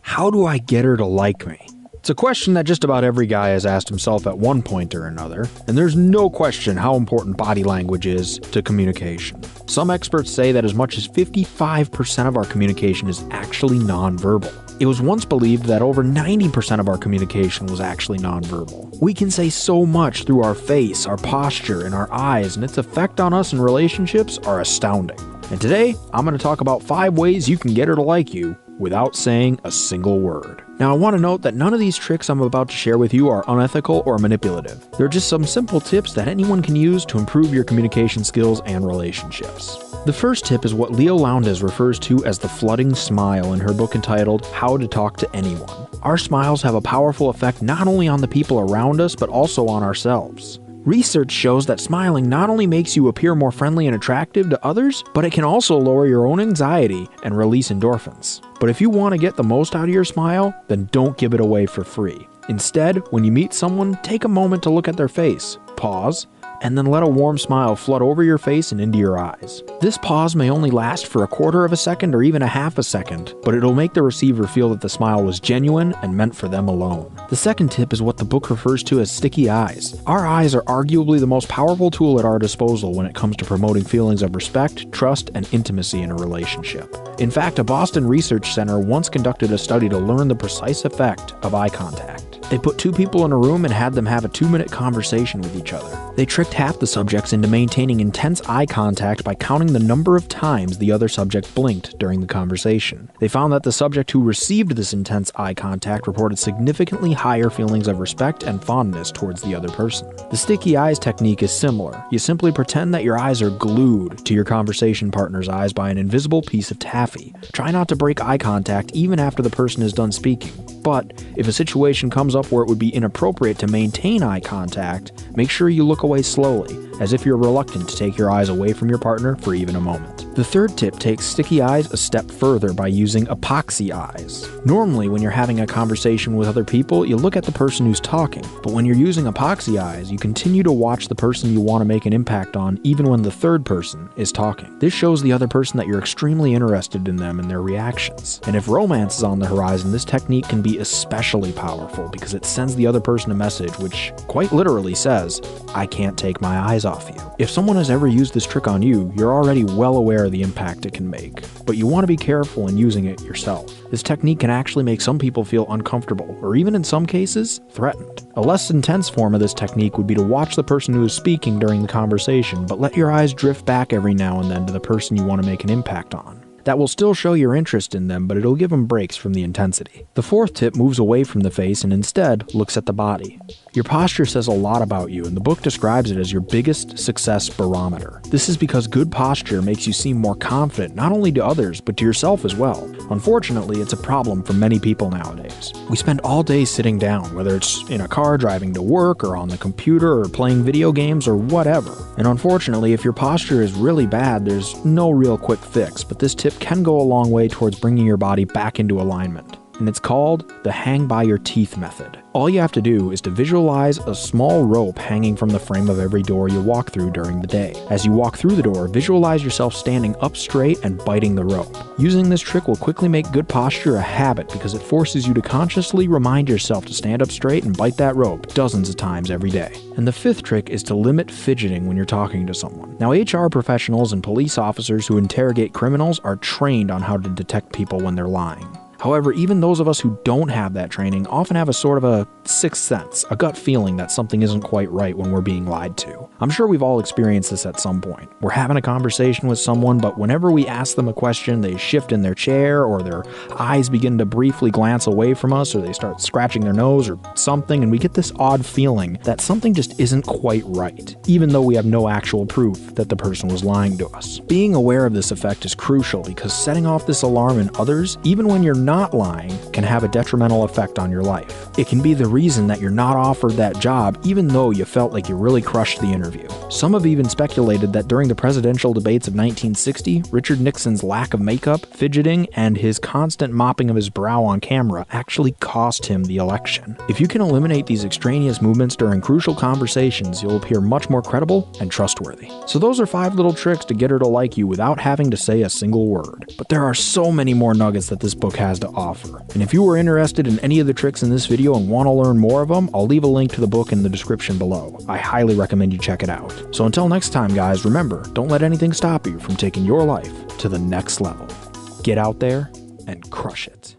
How do I get her to like me? It's a question that just about every guy has asked himself at one point or another, and there's no question how important body language is to communication. Some experts say that as much as 55% of our communication is actually nonverbal. It was once believed that over 90% of our communication was actually nonverbal. We can say so much through our face, our posture, and our eyes, and its effect on us in relationships are astounding. And today, I'm going to talk about 5 ways you can get her to like you without saying a single word. Now, I want to note that none of these tricks I'm about to share with you are unethical or manipulative. They're just some simple tips that anyone can use to improve your communication skills and relationships. The first tip is what Leo Lowndes refers to as the flooding smile in her book entitled How to Talk to Anyone. Our smiles have a powerful effect not only on the people around us, but also on ourselves. Research shows that smiling not only makes you appear more friendly and attractive to others, but it can also lower your own anxiety and release endorphins. But if you want to get the most out of your smile, then don't give it away for free. Instead, when you meet someone, take a moment to look at their face, pause, and then let a warm smile flood over your face and into your eyes. This pause may only last for a quarter of a second or even a half a second, but it'll make the receiver feel that the smile was genuine and meant for them alone. The second tip is what the book refers to as sticky eyes. Our eyes are arguably the most powerful tool at our disposal when it comes to promoting feelings of respect, trust, and intimacy in a relationship. In fact, a Boston research center once conducted a study to learn the precise effect of eye contact. They put 2 people in a room and had them have a 2-minute conversation with each other. They tricked half the subjects into maintaining intense eye contact by counting the number of times the other subject blinked during the conversation. They found that the subject who received this intense eye contact reported significantly higher feelings of respect and fondness towards the other person. The sticky eyes technique is similar. You simply pretend that your eyes are glued to your conversation partner's eyes by an invisible piece of taffy. Try not to break eye contact even after the person is done speaking. But if a situation comes up where it would be inappropriate to maintain eye contact, make sure you look away slowly, as if you're reluctant to take your eyes away from your partner for even a moment. The third tip takes sticky eyes a step further by using epoxy eyes. Normally, when you're having a conversation with other people, you look at the person who's talking, but when you're using epoxy eyes, you continue to watch the person you want to make an impact on even when the third person is talking. This shows the other person that you're extremely interested in them and their reactions. And if romance is on the horizon, this technique can be especially powerful because it sends the other person a message which quite literally says, "I can't take my eyes off you." If someone has ever used this trick on you, you're already well aware of the impact it can make, but you want to be careful in using it yourself. This technique can actually make some people feel uncomfortable, or even in some cases, threatened. A less intense form of this technique would be to watch the person who is speaking during the conversation, but let your eyes drift back every now and then to the person you want to make an impact on. That will still show your interest in them, but it'll give them breaks from the intensity. The fourth tip moves away from the face and instead looks at the body. Your posture says a lot about you, and the book describes it as your biggest success barometer. This is because good posture makes you seem more confident, not only to others, but to yourself as well. Unfortunately, it's a problem for many people nowadays. We spend all day sitting down, whether it's in a car driving to work, or on the computer, or playing video games, or whatever. And unfortunately, if your posture is really bad, there's no real quick fix, but this tip can go a long way towards bringing your body back into alignment. And it's called the hang by your teeth method. All you have to do is to visualize a small rope hanging from the frame of every door you walk through during the day. As you walk through the door, visualize yourself standing up straight and biting the rope. Using this trick will quickly make good posture a habit because it forces you to consciously remind yourself to stand up straight and bite that rope dozens of times every day. And the fifth trick is to limit fidgeting when you're talking to someone. Now, HR professionals and police officers who interrogate criminals are trained on how to detect people when they're lying. However, even those of us who don't have that training often have a sort of a sixth sense, a gut feeling that something isn't quite right when we're being lied to. I'm sure we've all experienced this at some point. We're having a conversation with someone, but whenever we ask them a question, they shift in their chair, or their eyes begin to briefly glance away from us, or they start scratching their nose or something, and we get this odd feeling that something just isn't quite right, even though we have no actual proof that the person was lying to us. Being aware of this effect is crucial because setting off this alarm in others, even when you're not lying, can have a detrimental effect on your life. It can be the reason that you're not offered that job even though you felt like you really crushed the interview. Some have even speculated that during the presidential debates of 1960, Richard Nixon's lack of makeup, fidgeting, and his constant mopping of his brow on camera actually cost him the election. If you can eliminate these extraneous movements during crucial conversations, you'll appear much more credible and trustworthy. So those are 5 little tricks to get her to like you without having to say a single word. But there are so many more nuggets that this book has has to offer. And if you are interested in any of the tricks in this video and want to learn more of them, I'll leave a link to the book in the description below. I highly recommend you check it out. So until next time guys, remember, don't let anything stop you from taking your life to the next level. Get out there and crush it.